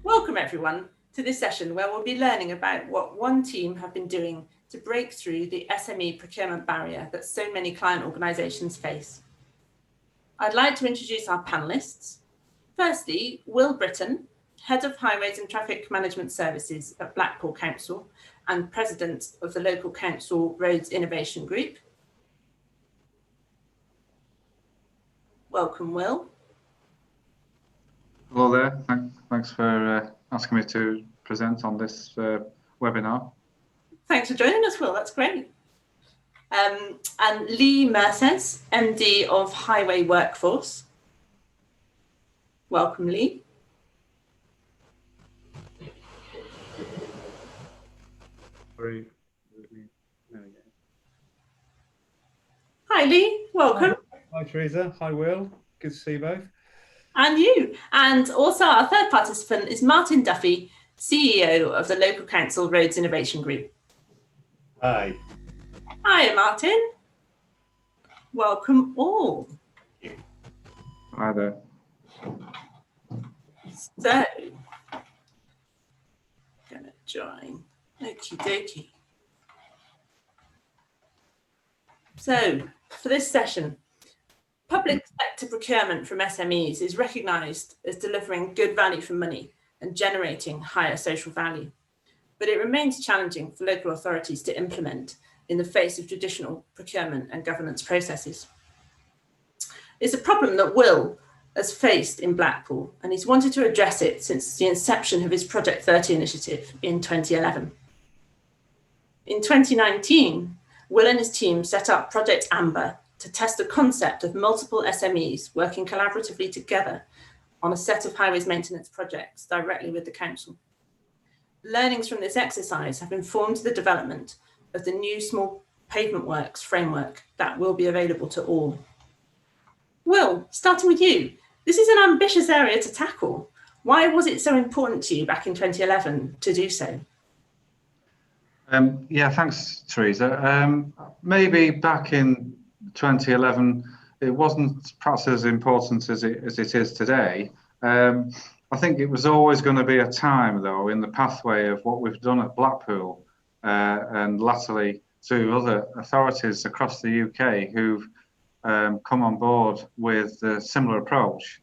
Welcome everyone to this session where we'll be learning about what one team have been doing to break through the SME procurement barrier that so many client organisations face. I'd like to introduce our panellists. Firstly, Will Britton, Head of Highways and Traffic Management Services at Blackpool Council and President of the local council Roads Innovation Group. Welcome, Will. Hello there. Thanks for asking me to present on this webinar. Thanks for joining us, Will. That's great. And Lee Merces, MD of Highway Workforce. Welcome, Lee. Hi, Lee. Welcome. Hi, Teresa. Hi, Will. Good to see you both. And you. And also our third participant is Martin Duffy, CEO of the local council Roads Innovation Group. Hi. Hi, Martin. Welcome all. Hi there. So, gonna join. Okie dokie. So, for this session, public sector procurement from SMEs is recognised as delivering good value for money and generating higher social value. But it remains challenging for local authorities to implement in the face of traditional procurement and governance processes. It's a problem that Will has faced in Blackpool, and he's wanted to address it since the inception of his Project 30 initiative in 2011. In 2019, Will and his team set up Project Amber to test the concept of multiple SMEs working collaboratively together on a set of highways maintenance projects directly with the council. Learnings from this exercise have informed the development of the new small pavement works framework that will be available to all. Will, starting with you, this is an ambitious area to tackle. Why was it so important to you back in 2011 to do so? Yeah, thanks, Teresa. Maybe back in 2011, it wasn't perhaps as important as it is today. I think it was always going to be a time, though, in the pathway of what we've done at Blackpool and latterly to other authorities across the UK who've come on board with a similar approach,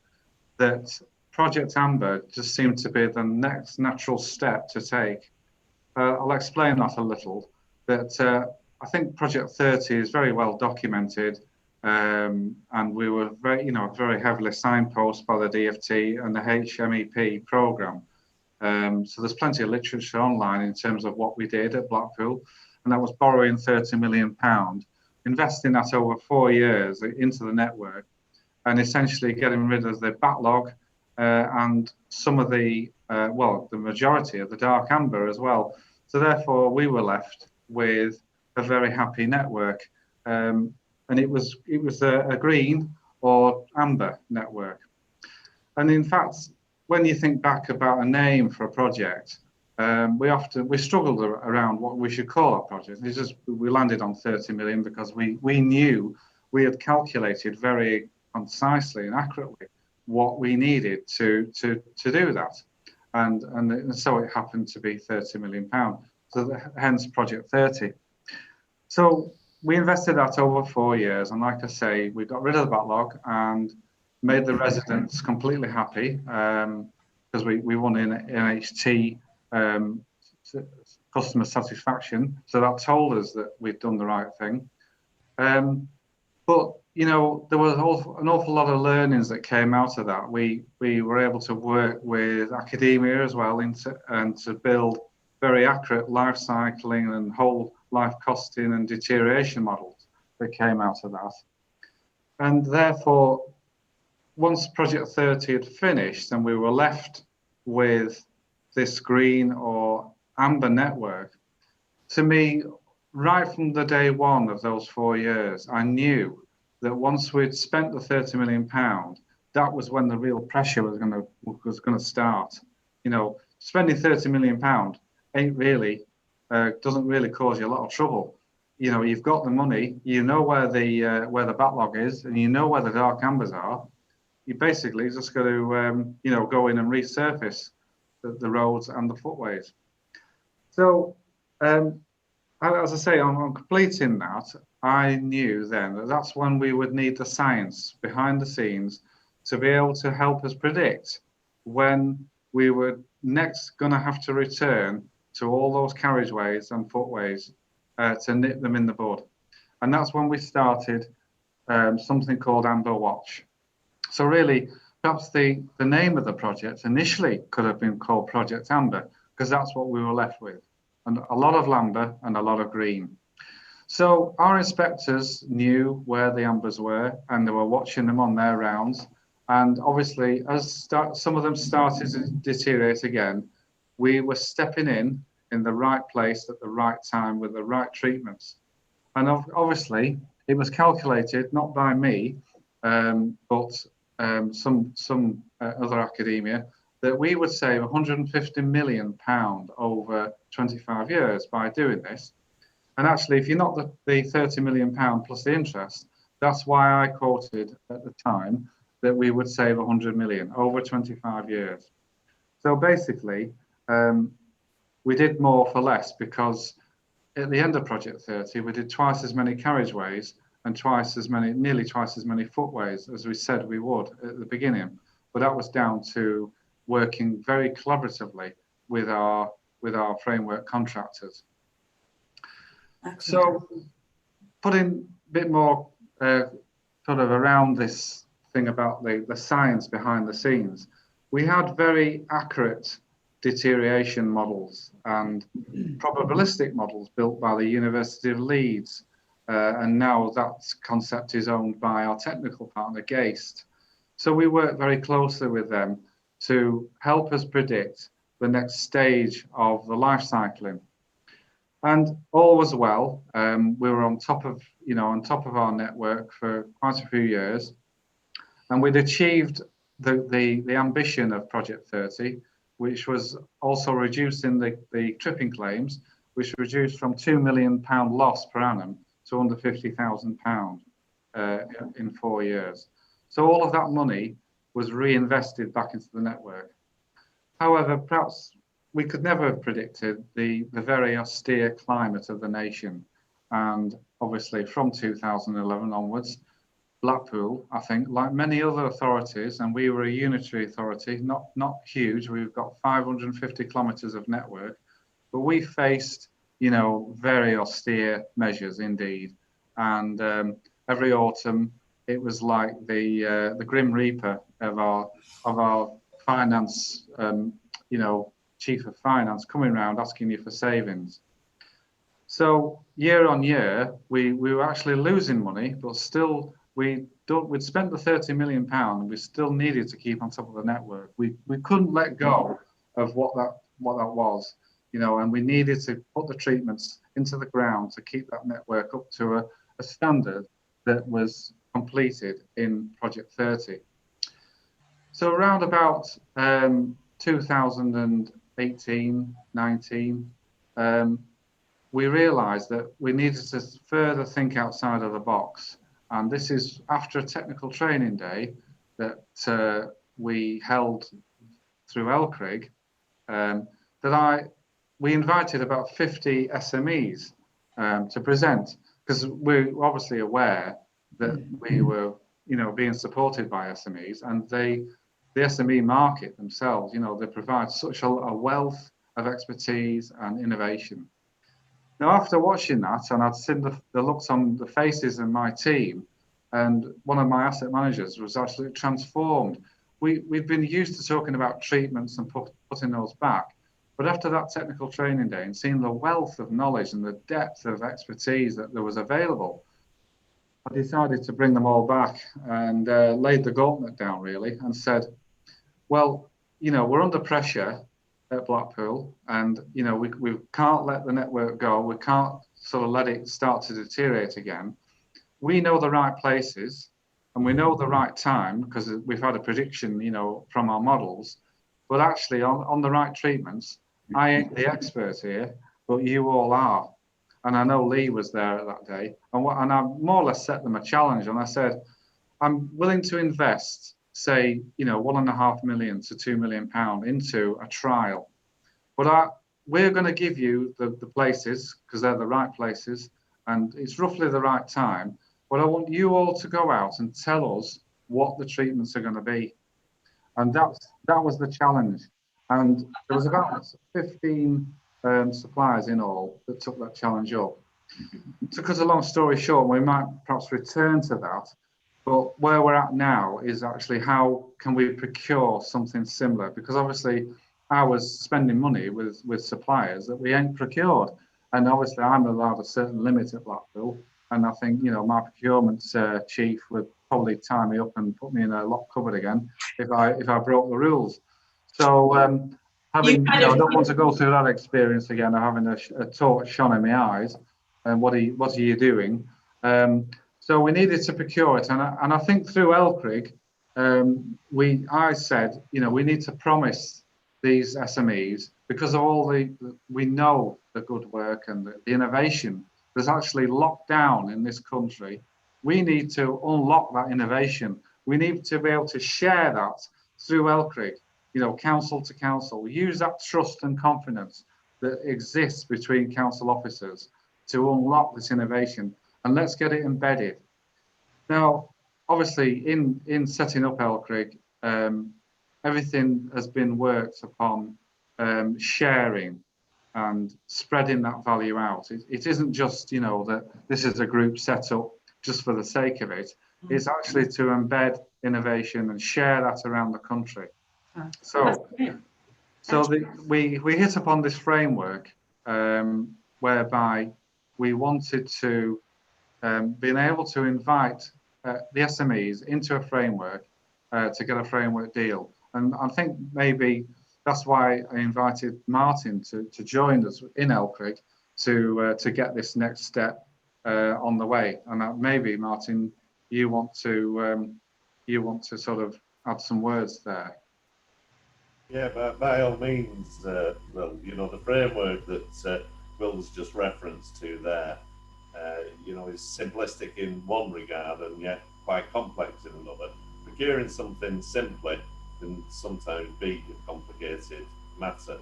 that Project Amber just seemed to be the next natural step to take. I'll explain that a little, but I think Project 30 is very well documented, and we were very heavily signposted by the DFT and the HMEP programme. So there's plenty of literature online in terms of what we did at Blackpool, and that was borrowing £30 million, investing that over 4 years into the network, and essentially getting rid of the backlog and some of the majority of the dark amber as well. So therefore, we were left with a very happy network, and it was a green or amber network. And in fact, when you think back about a name for a project, we struggled around what we should call our project. It's just we landed on 30 million because we knew we had calculated very concisely and accurately what we needed to do that, and so it happened to be £30 million. So hence Project 30. So we invested that over 4 years, and like I say, we got rid of the backlog and made the residents completely happy because we won in NHT customer satisfaction. So that told us that we'd done the right thing. But there was an awful lot of learnings that came out of that. We were able to work with academia as well and to build very accurate life cycling and whole life costing and deterioration models that came out of that. And therefore, once Project 30 had finished and we were left with this green or amber network, to me, right from the day one of those 4 years, I knew that once we'd spent the £30 million, that was when the real pressure was going to start. Spending £30 million doesn't really cause you a lot of trouble. You've got the money, you know where the backlog is, and you know where the dark ambers are. You basically just got to go in and resurface the roads and the footways. So, as I say, on completing that, I knew then that that's when we would need the science behind the scenes to be able to help us predict when we were next going to have to return to all those carriageways and footways to nip them in the bud. And that's when we started something called Amber Watch. So really, perhaps the name of the project initially could have been called Project Amber, because that's what we were left with. And a lot of amber and a lot of green. So our inspectors knew where the ambers were, and they were watching them on their rounds. And obviously, as some of them started to deteriorate again, we were stepping in the right place at the right time with the right treatments. And obviously, it was calculated not by me, but some other academia, that we would save £150 million over 25 years by doing this. And actually, if you're not the £30 million plus the interest, that's why I quoted at the time that we would save 100 million over 25 years. So basically, we did more for less, because at the end of Project 30, we did twice as many carriageways and nearly twice as many footways as we said we would at the beginning. But that was down to working very collaboratively with our framework contractors. Excellent. So putting a bit more sort of around this thing about the science behind the scenes, we had very accurate deterioration models and probabilistic models built by the University of Leeds, and now that concept is owned by our technical partner Geist. So we work very closely with them to help us predict the next stage of the life cycling. And all was well. We were on top of our network for quite a few years, and we'd achieved the ambition of Project 30, which was also reducing the tripping claims, which reduced from £2 million loss per annum to under £50,000 in 4 years. So all of that money was reinvested back into the network. However, perhaps we could never have predicted the very austere climate of the nation. And obviously from 2011 onwards, Blackpool, I think, like many other authorities, and we were a unitary authority, not huge, we've got 550 kilometres of network, but we faced, very austere measures indeed. And every autumn, it was like the Grim Reaper of our finance, chief of finance coming around asking you for savings. So year on year, we were actually losing money, but still we'd spent the £30 million and we still needed to keep on top of the network. We couldn't let go of what that was, and we needed to put the treatments into the ground to keep that network up to a standard that was completed in Project 30. So around about 2018, 19, we realised that we needed to further think outside of the box. And this is after a technical training day that we held through LCRIG, we invited about 50 SMEs to present, because we're obviously aware that we were, being supported by SMEs, and the SME market themselves, they provide such a wealth of expertise and innovation. Now, after watching that, and I'd seen the looks on the faces of my team, and one of my asset managers was absolutely transformed. We've been used to talking about treatments and putting those back. But after that technical training day and seeing the wealth of knowledge and the depth of expertise that there was available, I decided to bring them all back and laid the gauntlet down really and said, well, we're under pressure at Blackpool, and we can't let the network go. We can't sort of let it start to deteriorate again. We know the right places and we know the right time, because we've had a prediction, from our models. But actually, on the right treatments, I ain't the expert here, but you all are. And I know Lee was there that day, and I more or less set them a challenge. And I said, I'm willing to invest say, 1.5 million to £2 million into a trial. But we're going to give you the places, because they're the right places, and it's roughly the right time. But I want you all to go out and tell us what the treatments are going to be. And that was the challenge. And there was about 15 suppliers in all that took that challenge up. To cut a long story short, we might perhaps return to that. But where we're at now is actually how can we procure something similar? Because obviously I was spending money with suppliers that we ain't procured. And obviously I'm allowed a certain limit at Blackpool. And I think, my procurement chief would probably tie me up and put me in a locked cupboard again if I broke the rules. So I don't want to go through that experience again of having a torch shone in my eyes and what are you doing? So we needed to procure it. And I think through LCRIG, I said, we need to promise these SMEs, because of all we know the good work and the innovation that's actually locked down in this country. We need to unlock that innovation. We need to be able to share that through LCRIG, council to council. We use that trust and confidence that exists between council officers to unlock this innovation, and let's get it embedded. Now, obviously, in setting up LCRIG, everything has been worked upon sharing and spreading that value out. It isn't just, that this is a group set up just for the sake of it. It's actually to embed innovation and share that around the country. So we hit upon this framework whereby we wanted to being able to invite the SMEs into a framework to get a framework deal. And I think maybe that's why I invited Martin to join us in LCRIG to get this next step on the way. And maybe Martin, you want to sort of add some words there. Yeah, by all means, the framework that Will's just referenced to there, is simplistic in one regard and yet quite complex in another. Procuring something simply can sometimes be a complicated matter.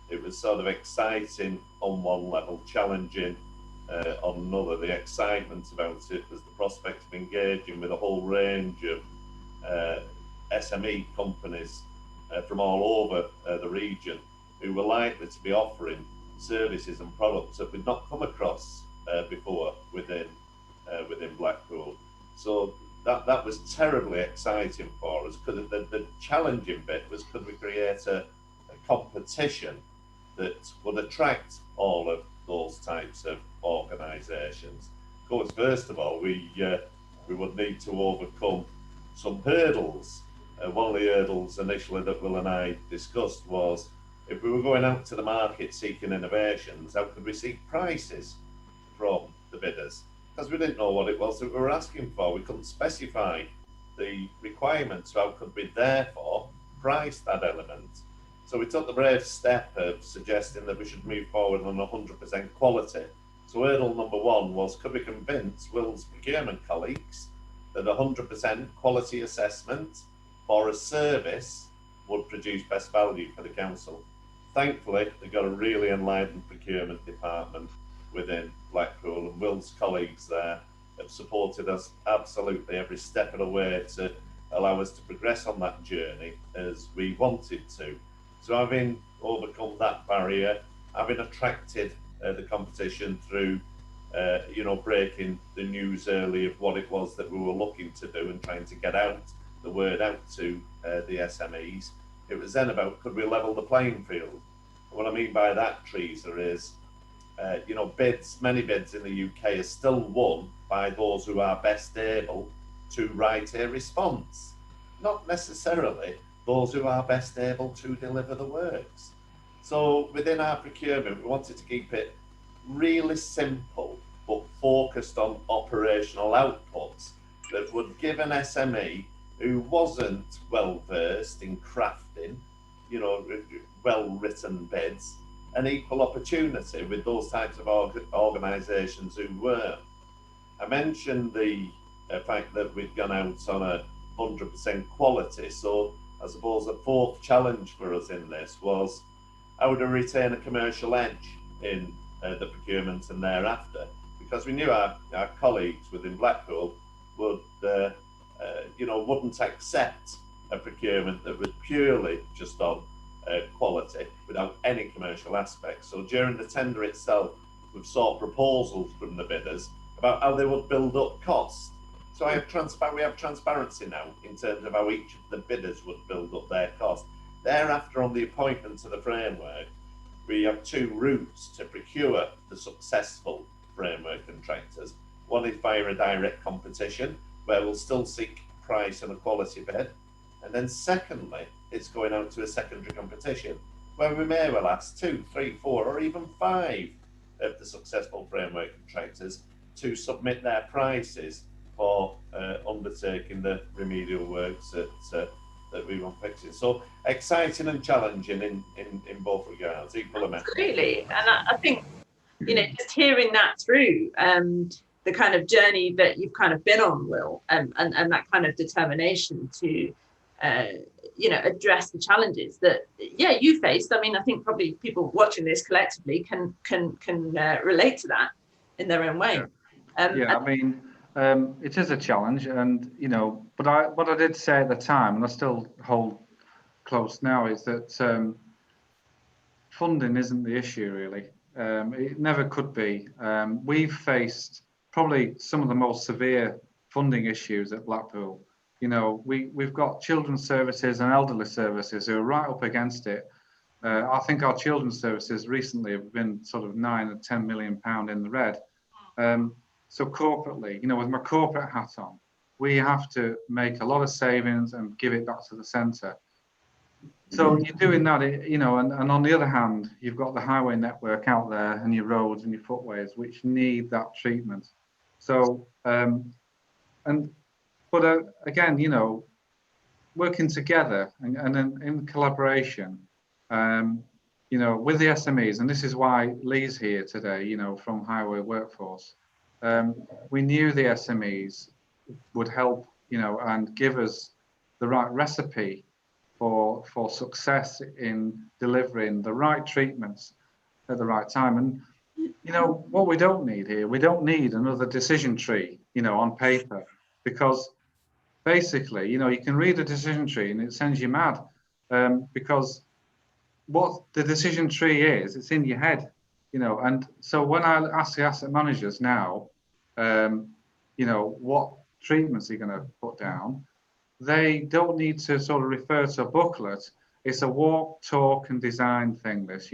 It was sort of exciting on one level, challenging on another. The excitement about it was the prospect of engaging with a whole range of SME companies from all over the region who were likely to be offering services and products that we'd not come across before within Blackpool. So that was terribly exciting for us, because the challenging bit was, could we create a competition that would attract all of those types of organisations? Of course, first of all, we would need to overcome some hurdles. One of the hurdles initially that Will and I discussed was, if we were going out to the market seeking innovations, how could we seek prices from the bidders? Because we didn't know what it was that we were asking for. We couldn't specify the requirements, so how could we therefore price that element? So we took the brave step of suggesting that we should move forward on 100% quality. So hurdle number one was, could we convince Will's procurement colleagues that 100% quality assessment for a service would produce best value for the council? Thankfully, they got a really enlightened procurement department within Blackpool, and Will's colleagues there have supported us absolutely every step of the way to allow us to progress on that journey as we wanted to. So having overcome that barrier, having attracted the competition through breaking the news early of what it was that we were looking to do and trying to get out the word out to the SMEs, it was then about, could we level the playing field? And what I mean by that, Teresa, is many bids in the UK are still won by those who are best able to write a response, not necessarily those who are best able to deliver the works. So within our procurement, we wanted to keep it really simple, but focused on operational outputs that would give an SME who wasn't well versed in crafting, well-written bids, an equal opportunity with those types of organisations who were. I mentioned the fact that we'd gone out on 100% quality. So I suppose the fourth challenge for us in this was how to retain a commercial edge in the procurement and thereafter, because we knew our colleagues within Blackpool would, wouldn't accept a procurement that was purely just on quality without any commercial aspects. So during the tender itself, we've sought proposals from the bidders about how they would build up costs. So we have transparency now in terms of how each of the bidders would build up their cost. Thereafter, on the appointment to the framework, we have two routes to procure the successful framework contractors. One is via a direct competition, where we'll still seek price and a quality bid. And then secondly, it's going out to a secondary competition, where we may well ask 2, 3, 4, or even 5 of the successful framework contractors to submit their prices for undertaking the remedial works that we want fixing. So exciting and challenging in both regards, equal amount. Absolutely, and I think, just hearing that through, the kind of journey that you've kind of been on, Will, and that kind of determination to, address the challenges that, you faced. I mean, I think probably people watching this collectively can relate to that in their own way. It is a challenge, and but what I did say at the time, and I still hold close now, is that funding isn't the issue really. It never could be. We've faced probably some of the most severe funding issues at Blackpool. We've got children's services and elderly services who are right up against it. I think our children's services recently have been sort of £9 or £10 million in the red. So corporately, with my corporate hat on, we have to make a lot of savings and give it back to the centre. So you're doing that, and on the other hand, you've got the highway network out there and your roads and your footways, which need that treatment. So, again, working together and in collaboration, with the SMEs, and this is why Lee's here today, from Highway Workforce. We knew the SMEs would help, and give us the right recipe for success in delivering the right treatments at the right time. And, what we don't need here, we don't need another decision tree, on paper, because basically, you can read a decision tree and it sends you mad, because what the decision tree is, it's in your head. And so when I ask the asset managers now, what treatments they're going to put down, they don't need to sort of refer to a booklet. It's a walk, talk, and design thing. This,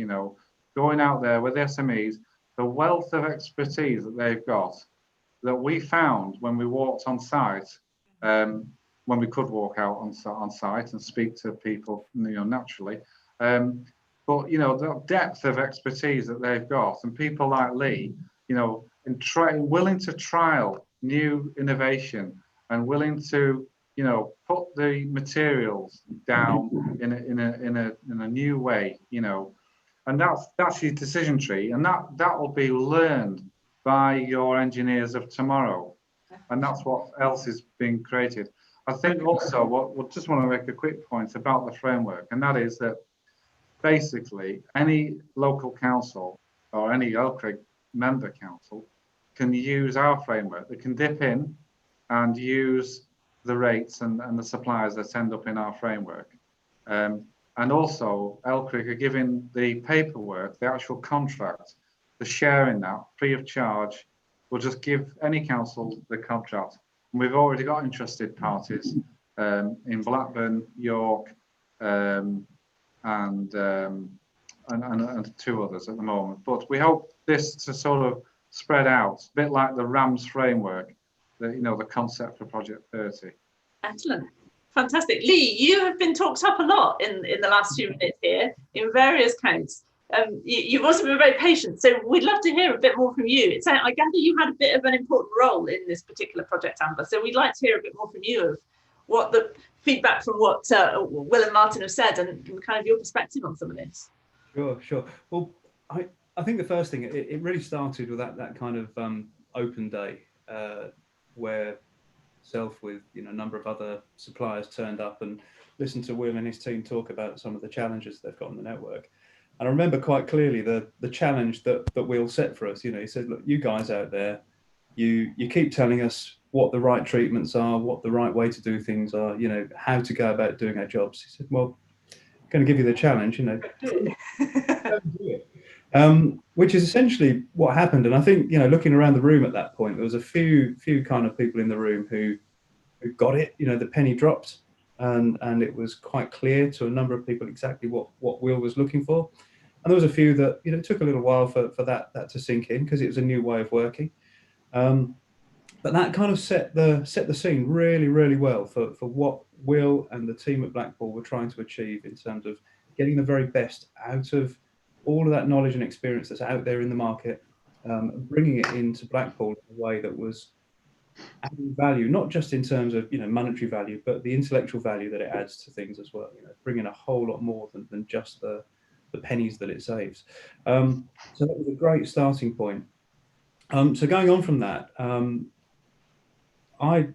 going out there with SMEs, the wealth of expertise that they've got, that we found when we walked on site, when we could walk out on site and speak to people, naturally. But the depth of expertise that they've got, and people like Lee, willing to trial new innovation and willing to, put the materials down in a new way, and that's your decision tree, and that will be learned by your engineers of tomorrow, and that's what else is being created. I think also what just want to make a quick point about the framework, and that is that basically any local council or any LCRIG member council can use our framework. They can dip in and use the rates and the suppliers that end up in our framework. And also LCRIG are giving the paperwork, the actual contract, the sharing that free of charge. We'll just give any council the contract. And we've already got interested parties in Blackburn, York, and 2 others at the moment. But we hope this to sort of spread out, a bit like the RAMS framework, the concept for Project 30. Excellent. Fantastic. Lee, you have been talked up a lot in the last few minutes here in various counts. You've also been very patient, so we'd love to hear a bit more from you. I gather you had a bit of an important role in this particular project, Amber, so we'd like to hear a bit more from you of what the feedback from what Will and Martin have said and kind of your perspective on some of this. Sure. Well, I think the first thing, it really started with that kind of open day where myself with a number of other suppliers turned up and listened to Will and his team talk about some of the challenges they've got on the network. And I remember quite clearly the challenge that Will set for us. He said, look, you guys out there, you keep telling us what the right treatments are, what the right way to do things are, how to go about doing our jobs. He said, well, I'm going to give you the challenge, do it. Which is essentially what happened. And I think, looking around the room at that point, there was a few kind of people in the room who got it, the penny dropped, and it was quite clear to a number of people exactly what Will was looking for. And there was a few that, it took a little while for that to sink in, because it was a new way of working. But that kind of set the scene really, really well for what Will and the team at Blackpool were trying to achieve in terms of getting the very best out of all of that knowledge and experience that's out there in the market, bringing it into Blackpool in a way that was adding value, not just in terms of monetary value, but the intellectual value that it adds to things as well. Bringing a whole lot more than just the pennies that it saves. So that was a great starting point. So going on from that, I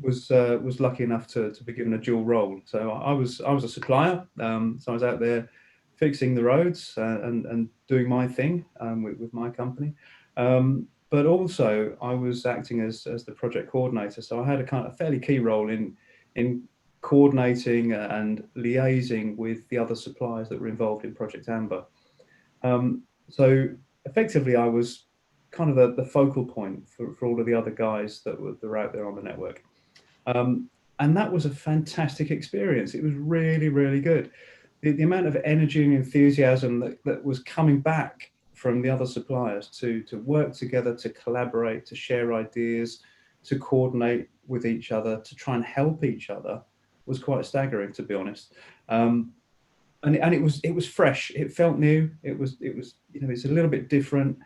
was lucky enough to be given a dual role. So I was a supplier. So I was out there fixing the roads and doing my thing with my company. But also I was acting as the project coordinator. So I had a kind of fairly key role in coordinating and liaising with the other suppliers that were involved in Project Amber. So effectively I was kind of the focal point for all of the other guys that were out there on the network. And that was a fantastic experience. It was really, really good. The amount of energy and enthusiasm that was coming back from the other suppliers to work together, to collaborate, to share ideas, to coordinate with each other, to try and help each other was quite staggering, to be honest. And it was fresh. It felt new. It was it's a little bit different.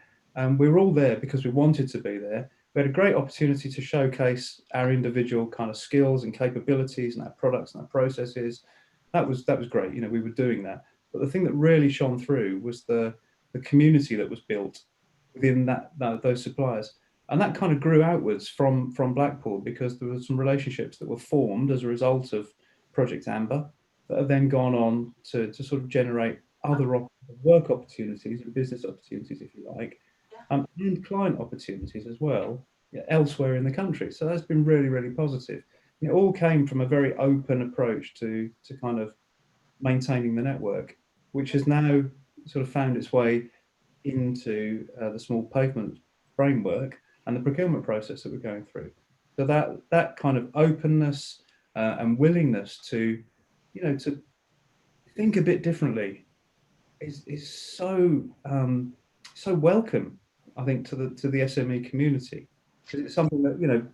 We were all there because we wanted to be there. We had a great opportunity to showcase our individual kind of skills and capabilities and our products and our processes. That was great. We were doing that. But the thing that really shone through was the community that was built within those suppliers. And that kind of grew outwards from Blackpool, because there were some relationships that were formed as a result of Project Amber that have then gone on to sort of generate other work opportunities and business opportunities, if you like, and client opportunities as well, elsewhere in the country. So that's been really, really positive. It all came from a very open approach to kind of maintaining the network, which has now sort of found its way into the small pavement framework and the procurement process that we're going through. So that kind of openness and willingness to think a bit differently is so welcome, I think, to the SME community, because it's something that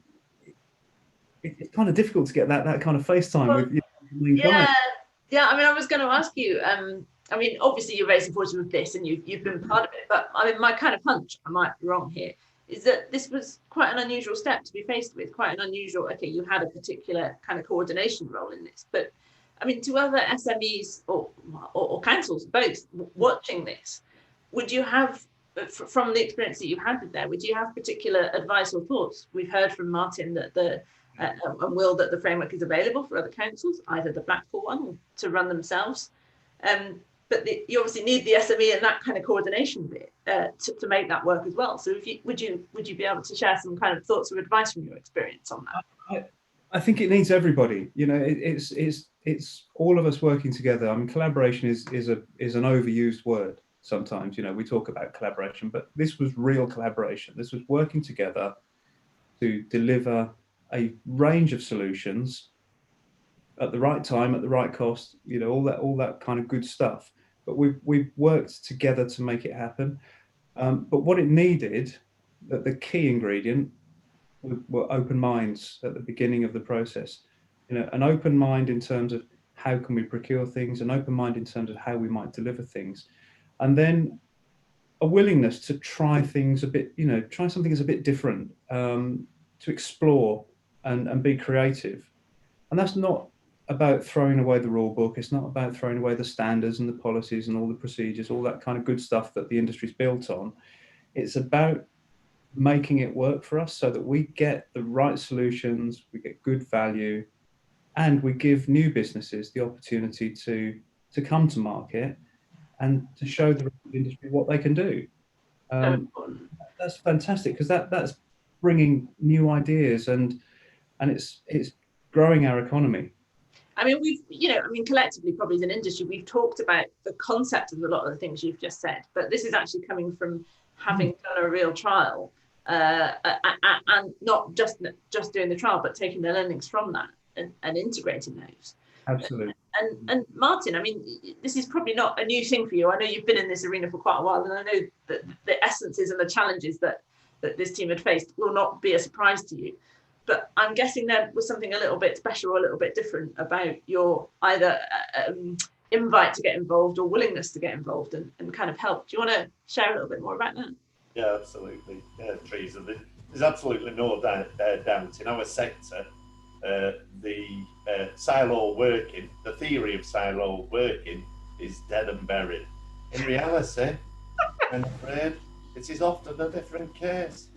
it's kind of difficult to get that kind of FaceTime with clients. Yeah. I mean, I was going to ask you. I mean, obviously you're very supportive of this, and you've been part of it. But I mean, my kind of hunch, I might be wrong here, is that this was quite an unusual step to be faced with. Quite an unusual. Okay, you had a particular kind of coordination role in this, but I mean, to other SMEs or councils, both watching this, would you have, from the experience that you had with there, would you have particular advice or thoughts? We've heard from Martin that and Will that the framework is available for other councils, either the Blackpool one or to run themselves. But you obviously need the SME and that kind of coordination bit to make that work as well. So would you be able to share some kind of thoughts or advice from your experience on that? I think it needs everybody. It's all of us working together. I mean, collaboration is an overused word sometimes. We talk about collaboration, but this was real collaboration. This was working together to deliver a range of solutions at the right time, at the right cost. All that kind of good stuff. But we've worked together to make it happen. But what it needed, the key ingredient, were open minds at the beginning of the process. An open mind in terms of how can we procure things, an open mind in terms of how we might deliver things, and then a willingness to try things a bit, try something that's a bit different, to explore and be creative. And that's not about throwing away the rule book. It's not about throwing away the standards and the policies and all the procedures, all that kind of good stuff that the industry's built on. It's about making it work for us so that we get the right solutions, we get good value, and we give new businesses the opportunity to come to market and to show the industry what they can do. That's fantastic, because that's bringing new ideas, and it's growing our economy. I mean, collectively, probably as an industry, we've talked about the concept of a lot of the things you've just said, but this is actually coming from having done a real trial, and not just doing the trial, but taking the learnings from that and integrating those. Absolutely. And Martin, I mean, this is probably not a new thing for you. I know you've been in this arena for quite a while, and I know that the essences and the challenges that this team had faced will not be a surprise to you. But I'm guessing there was something a little bit special or a little bit different about your either invite to get involved or willingness to get involved and kind of help. Do you want to share a little bit more about that? Yeah, absolutely. Yeah, Teresa, there's absolutely no doubt in our sector, the silo working, the theory of silo working is dead and buried. In reality, I'm afraid, it is often a different case.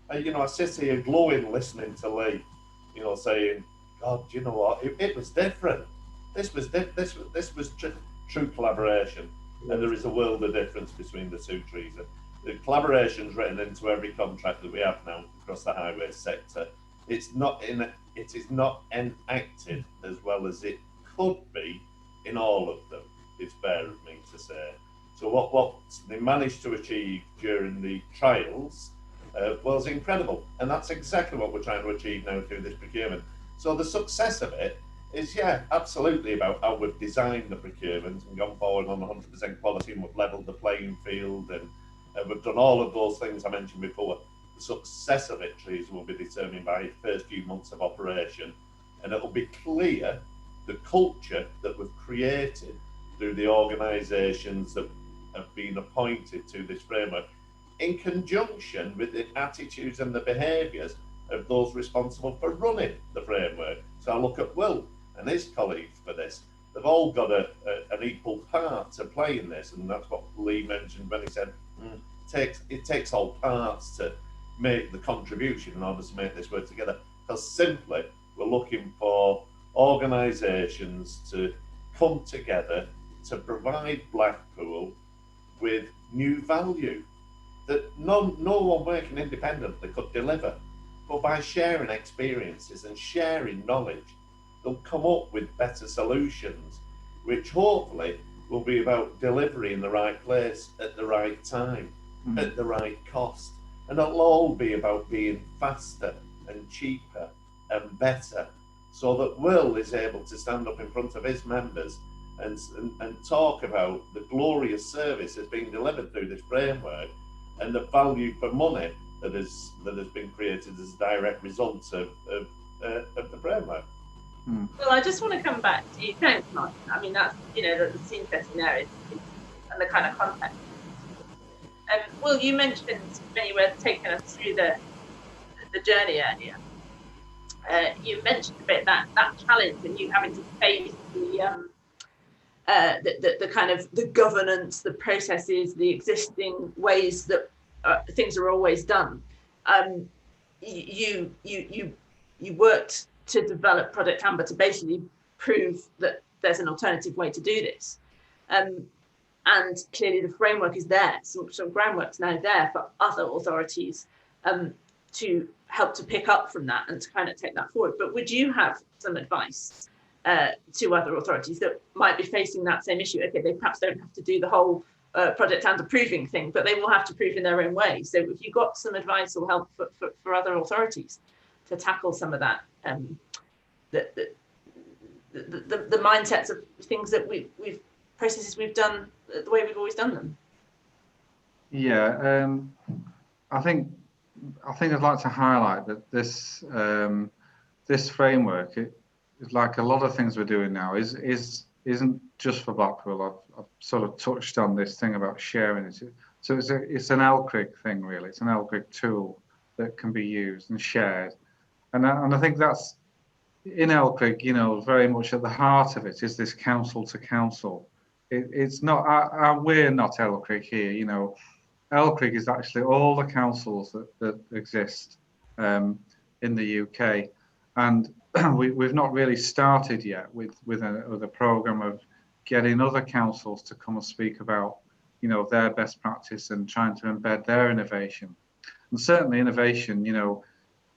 I sit here glowing listening to Lee, saying, God, you know what? It was different. This was true collaboration, and there is a world of difference between the two, Teresa. The collaboration's written into every contract that we have now across the highway sector. It is not enacted as well as it could be in all of them. It's fair of me to say. So what they managed to achieve during the trials was incredible, and that's exactly what we're trying to achieve now through this procurement. So the success of it is, absolutely about how we've designed the procurement and gone forward on 100% quality, and we've levelled the playing field, and we've done all of those things I mentioned before. The success of it, Teresa, will be determined by the first few months of operation, and it'll be clear the culture that we've created through the organisations that have been appointed to this framework, in conjunction with the attitudes and the behaviours of those responsible for running the framework. So I look at Will and his colleagues for this. They've all got an equal part to play in this, and that's what Lee mentioned when he said it takes all parts to make the contribution in order to make this work together. Because simply, we're looking for organisations to come together to provide Blackpool with new value that no one working independently could deliver. But by sharing experiences and sharing knowledge, they'll come up with better solutions, which hopefully will be about delivery in the right place at the right time, at the right cost. And it'll all be about being faster and cheaper and better, so that Will is able to stand up in front of his members and talk about the glorious service that's being delivered through this framework and the value for money that has been created as a direct result of the framework. Well, I just want to come back to you. Thanks, Martin. I mean, that's, that's interesting there and the kind of context. Will, you mentioned when you were taking us through the journey earlier, you mentioned a bit that challenge and you having to face the kind of the governance, the processes, the existing ways that things are always done. You worked to develop Project Amber to basically prove that there's an alternative way to do this. And clearly the framework is there, some groundwork's now there for other authorities to help to pick up from that and to kind of take that forward. But would you have some advice to other authorities that might be facing that same issue? Okay, they perhaps don't have to do the whole Project Amber proving thing, but they will have to prove in their own way. So if you've got some advice or help for other authorities to tackle some of that, the mindsets of things that processes we've done the way we've always done them. Yeah, I think I'd like to highlight that this framework, is like a lot of things we're doing now, isn't just for Blackpool. I've sort of touched on this thing about sharing it. So it's an LCRIG thing, really. It's an LCRIG tool that can be used and shared, and I think that's in LCRIG. Very much at the heart of it is this council to council. It's not we're not LCRIG here. LCRIG is actually all the councils that exist in the UK, and we've not really started yet with a program of getting other councils to come and speak about, you know, their best practice and trying to embed their innovation. And certainly innovation, you know,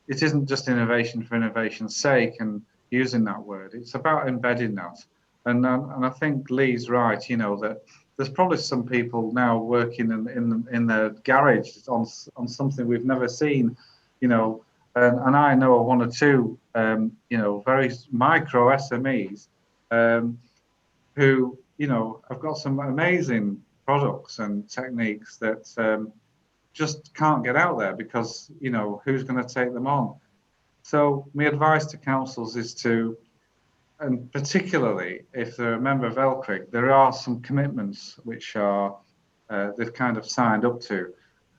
it isn't just innovation for innovation's sake and using that word. It's about embedding that. And I think Lee's right, you know, that there's probably some people now working in their garage on something we've never seen, you know, and I know one or two, you know, very micro SMEs who, you know, have got some amazing products and techniques that just can't get out there because, you know, who's going to take them on? So my advice to councils is to, and particularly if they're a member of LCRIG, there are some commitments which are they've kind of signed up to,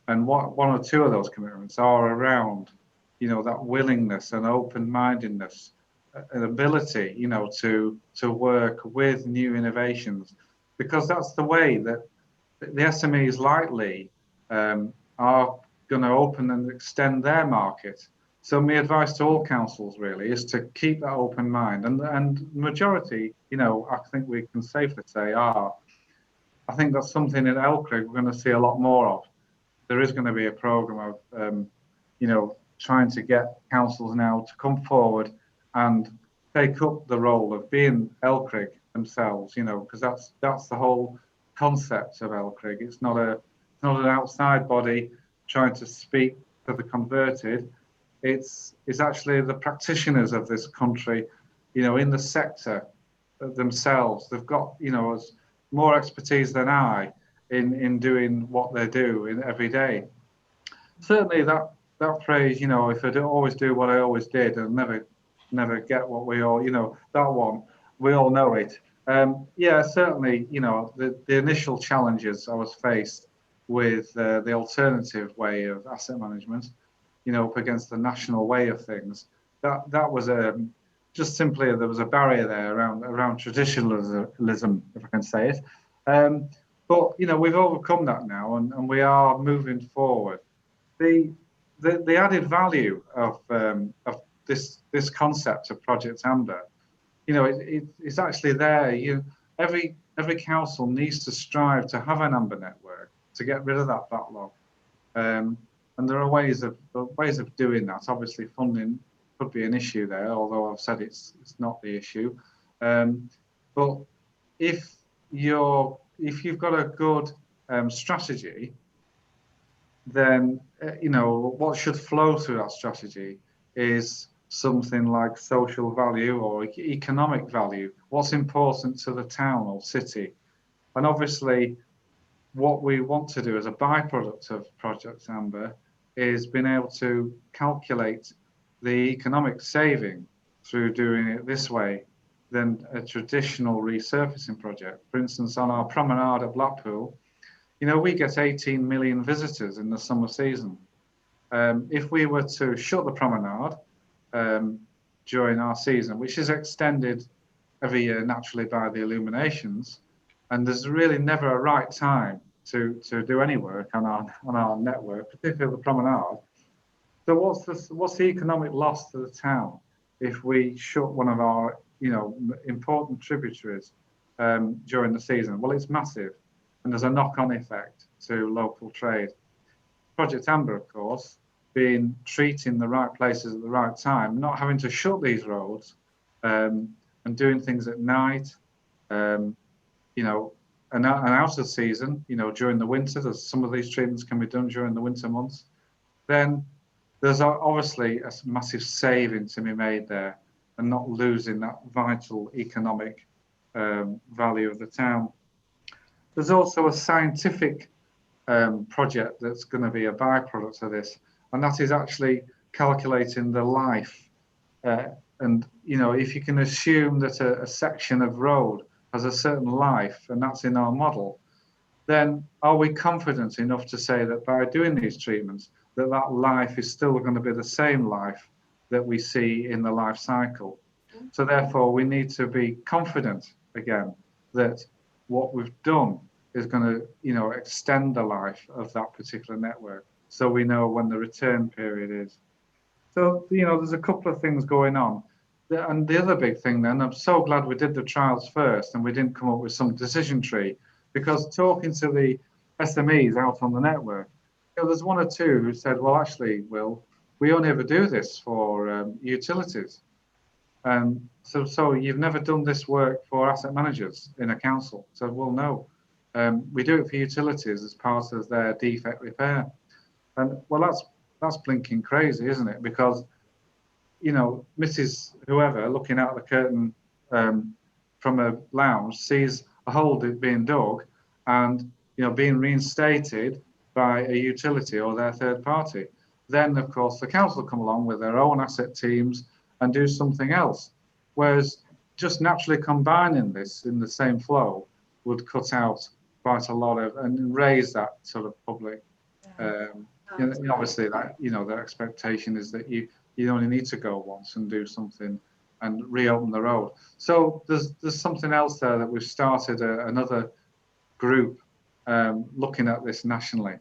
and one or two of those commitments are around, you know, that willingness and open-mindedness, an ability, you know, to work with new innovations, because that's the way that the SMEs likely are going to open and extend their market. So my advice to all councils really is to keep that open mind, and majority, you know, I think we can safely say are. I think that's something in LCRIG we're going to see a lot more of. There is going to be a program of, you know, trying to get councils now to come forward and take up the role of being LCRIG themselves, you know, because that's the whole concept of LCRIG. It's not an outside body trying to speak to the converted. It's actually the practitioners of this country, you know, in the sector themselves. They've got, you know, more expertise than I in doing what they do in every day. Certainly that phrase, you know, if I don't always do what I always did and never get what we all, you know, that one, we all know it. Yeah, certainly, you know, the initial challenges I was faced with the alternative way of asset management, you know, up against the national way of things. That was just simply there was a barrier there around traditionalism, if I can say it. But you know, we've overcome that now, and we are moving forward. The added value of this concept of Project Amber, you know, it's actually there. Every council needs to strive to have an Amber network to get rid of that backlog. And there are ways of doing that. Obviously, funding could be an issue there, although I've said it's not the issue. But if you've got a good strategy, then you know what should flow through that strategy is something like social value or economic value. What's important to the town or city, and obviously, what we want to do as a byproduct of Project Amber is being able to calculate the economic saving through doing it this way than a traditional resurfacing project. For instance, on our promenade at Blackpool, you know, we get 18 million visitors in the summer season. If we were to shut the promenade during our season, which is extended every year naturally by the illuminations, and there's really never a right time to do any work on our network, particularly the promenade. So what's the economic loss to the town if we shut one of our, you know, important tributaries during the season? Well, it's massive, and there's a knock-on effect to local trade. Project Amber, of course, being treating the right places at the right time, not having to shut these roads, and doing things at night, you know, and out of season, you know, during the winter, there's some of these treatments can be done during the winter months, then there's obviously a massive saving to be made there and not losing that vital economic value of the town. There's also a scientific project that's going to be a byproduct of this, and that is actually calculating the life. And, you know, if you can assume that a section of road has a certain life, and that's in our model, then are we confident enough to say that by doing these treatments, that life is still going to be the same life that we see in the life cycle? So therefore, we need to be confident, again, that what we've done is going to, extend the life of that particular network, so we know when the return period is. So, there's a couple of things going on. And the other big thing then, I'm so glad we did the trials first and we didn't come up with some decision tree, because talking to the SMEs out on the network, there's one or two who said, well, actually, Will, we only ever do this for utilities. So you've never done this work for asset managers in a council? So, well, no, we do it for utilities as part of their defect repair. And well, that's blinking crazy, isn't it? Because, Mrs. Whoever looking out the curtain from a lounge sees a hole being dug and, being reinstated by a utility or their third party. Then, of course, the council come along with their own asset teams and do something else. Whereas just naturally combining this in the same flow would cut out quite a lot of and raise that sort of public. Obviously, that the expectation is that you only need to go once and do something and reopen the road. So there's something else there that we've started another group looking at this nationally,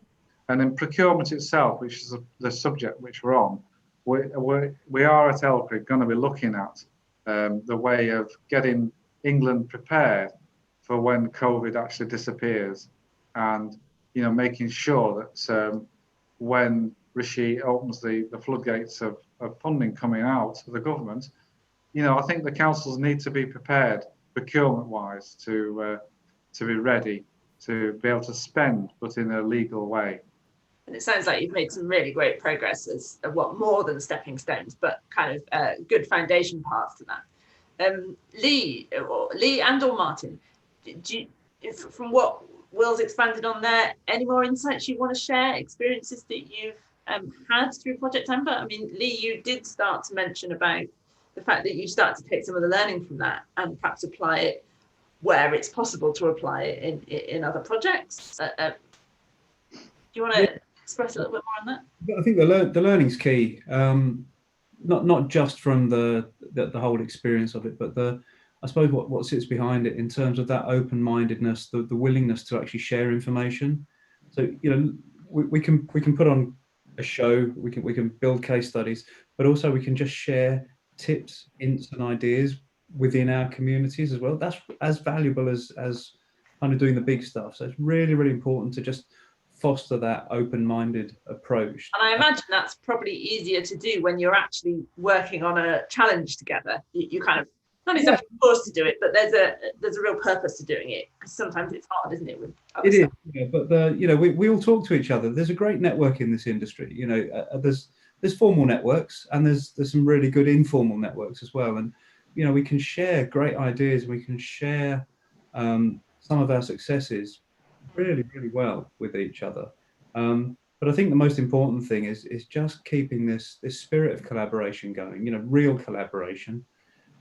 and in procurement itself, which is the subject which we're on, we are at LCRIG going to be looking at the way of getting England prepared for when COVID actually disappears, and making sure that when Rishi opens the floodgates of funding coming out of the government, I think the councils need to be prepared procurement-wise to be ready to be able to spend, but in a legal way. And it sounds like you've made some really great progress as more than stepping stones, but kind of good foundation paths to that. Lee and or Martin, from what Will's expanded on there, any more insights you want to share, experiences that you've had through Project Amber? I mean, Lee, you did start to mention about the fact that you start to take some of the learning from that and perhaps apply it where it's possible to apply it in other projects. Do you want to express a little bit more on that? I think the learning's key, not just from the whole experience of it, but I suppose what sits behind it in terms of that open-mindedness, the willingness to actually share information. So we can put on a show, we can build case studies, but also we can just share tips, hints, and ideas within our communities as well. That's as valuable as kind of doing the big stuff. So it's really, really important to just foster that open-minded approach. And I imagine that's probably easier to do when you're actually working on a challenge together. You kind of not exactly forced to do it, but there's a real purpose to doing it, because sometimes it's hard, isn't it? It is, yeah, but we all talk to each other. There's a great network in this industry. There's formal networks and there's some really good informal networks as well. And we can share great ideas. We can share some of our successes really, really well with each other. But I think the most important thing is just keeping this spirit of collaboration going. Real collaboration.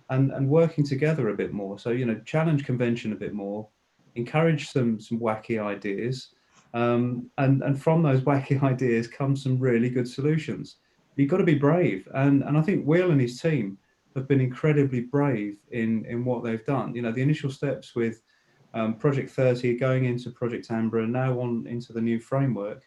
And working together a bit more. So, challenge convention a bit more, encourage some wacky ideas. And from those wacky ideas come some really good solutions. You've got to be brave. And I think Will and his team have been incredibly brave in what they've done. The initial steps with Project 30 going into Project Amber and now on into the new framework.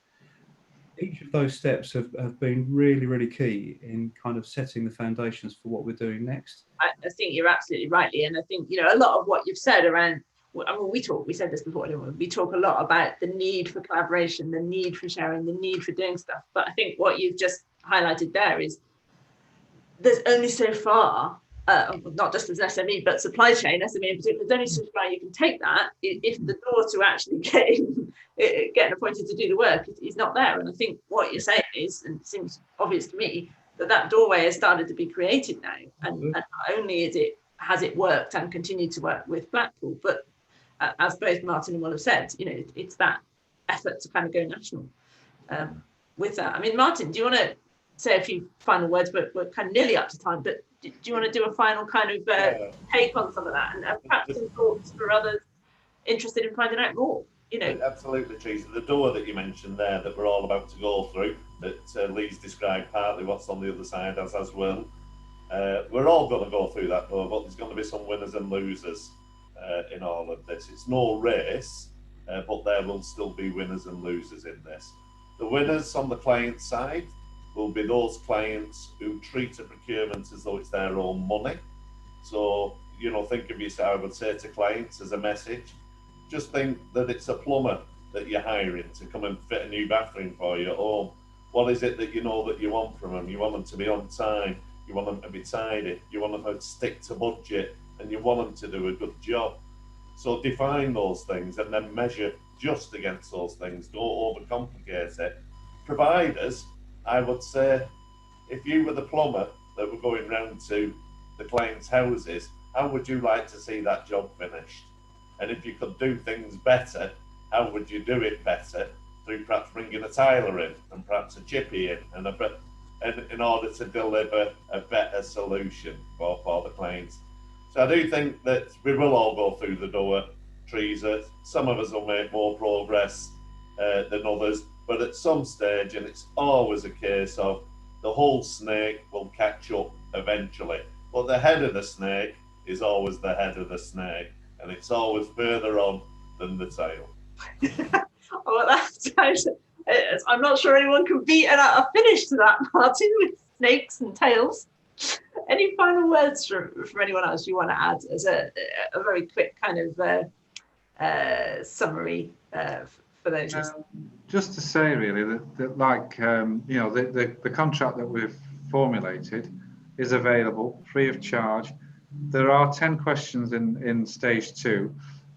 Each of those steps have been really, really key in kind of setting the foundations for what we're doing next. I think you're absolutely right, Lee. And I think, a lot of what you've said around, we said this before, didn't we? We talk a lot about the need for collaboration, the need for sharing, the need for doing stuff. But I think what you've just highlighted there is there's only so far, not just as SME, but supply chain, SME in particular, there's only so far you can take that if the door to actually getting appointed to do the work is not there. And I think what you're saying is, and it seems obvious to me, that doorway has started to be created now. And not only has it worked and continued to work with Blackpool, but as both Martin and Will have said, it's that effort to kind of go national with that. I mean, Martin, do you want to say a few final words? We're kind of nearly up to time, but do you want to do a final kind of take on some of that and perhaps some thoughts for others interested in finding out more? Absolutely, Teresa. The door that you mentioned there that we're all about to go through, that Lee's described partly what's on the other side, as well. We're all going to go through that door, but there's going to be some winners and losers in all of this. It's no race, but there will still be winners and losers in this. The winners on the client side will be those clients who treat a procurement as though it's their own money. So, you know, think of yourself, I would say to clients as a message, just think that it's a plumber that you're hiring to come and fit a new bathroom for you at home. What is it that you know that you want from them? You want them to be on time, you want them to be tidy, you want them to stick to budget, and you want them to do a good job. So define those things and then measure just against those things. Don't overcomplicate it. Providers, I would say, if you were the plumber that were going round to the clients' houses, how would you like to see that job finished? And if you could do things better, how would you do it better? Through perhaps bringing a tiler in and perhaps a chippy in, and in order to deliver a better solution for the clients. So I do think that we will all go through the door, Teresa. Some of us will make more progress than others, but at some stage, and it's always a case of the whole snake will catch up eventually. But the head of the snake is always the head of the snake, and it's always further on than the tail. Well, I'm not sure anyone can beat a finish to that, Martin, with snakes and tails. Any final words from anyone else you want to add as a very quick kind of summary for those? Just to say, really, that like you know, the contract that we've formulated is available free of charge. There are 10 questions in stage 2.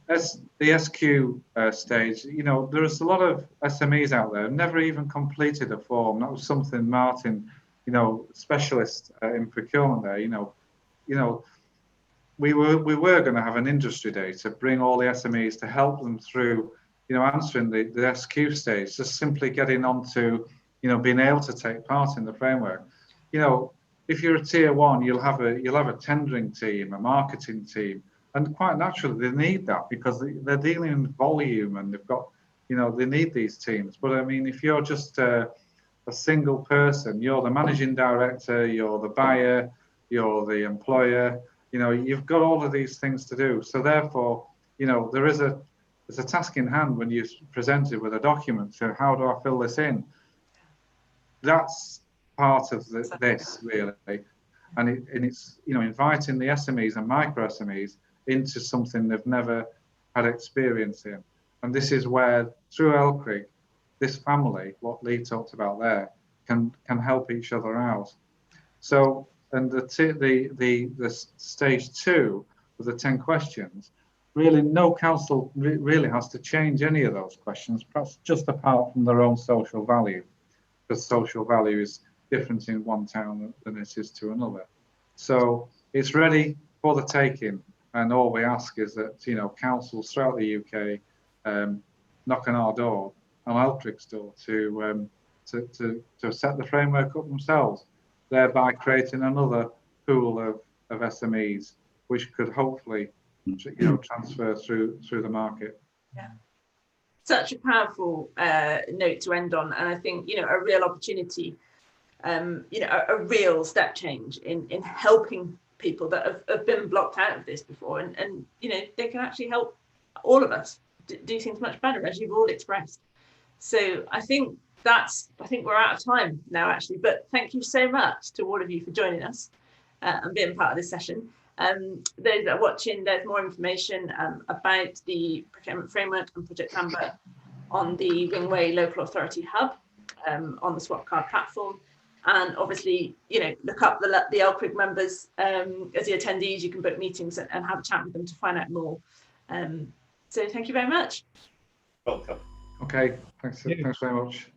As the SQ stage, you know, there's a lot of SMEs out there who never even completed a form. That was something Martin, you know, specialist in procurement there, you know, we were going to have an industry day to bring all the SMEs to help them through, you know, answering the SQ stage, just simply getting onto, you know, being able to take part in the framework. You know, if you're a tier 1, you'll have a tendering team, a marketing team. And quite naturally, they need that because they're dealing in volume and they've got, you know, they need these teams. But I mean, if you're just a single person, you're the managing director, you're the buyer, you're the employer, you know, you've got all of these things to do. So therefore, you know, there's a task in hand when you're presented with a document. So how do I fill this in? That's part of this really. And it's, you know, inviting the SMEs and micro SMEs into something they've never had experience in. And this is where, through LCRIG, this family, what Lee talked about there, can help each other out. So, and the stage 2 of the 10 questions, really no council really has to change any of those questions, perhaps just apart from their own social value, because social value is different in one town than it is to another. So it's ready for the taking. And all we ask is that, you know, councils throughout the UK knock on our door, on LCRIG's door, to set the framework up themselves, thereby creating another pool of SMEs, which could hopefully, you know, transfer through the market. Yeah. Such a powerful note to end on, and I think, you know, a real opportunity, you know, a real step change in helping people that have been blocked out of this before, and you know, they can actually help all of us do things much better, as you've all expressed. So I think we're out of time now, actually, but thank you so much to all of you for joining us and being part of this session. Those that are watching, there's more information about the procurement framework and Project Amber on the Ringway Local Authority Hub on the Swap Card platform. And obviously, you know, look up the LCRIG members as the attendees. You can book meetings and have a chat with them to find out more. So thank you very much. Welcome. Okay, thanks very much.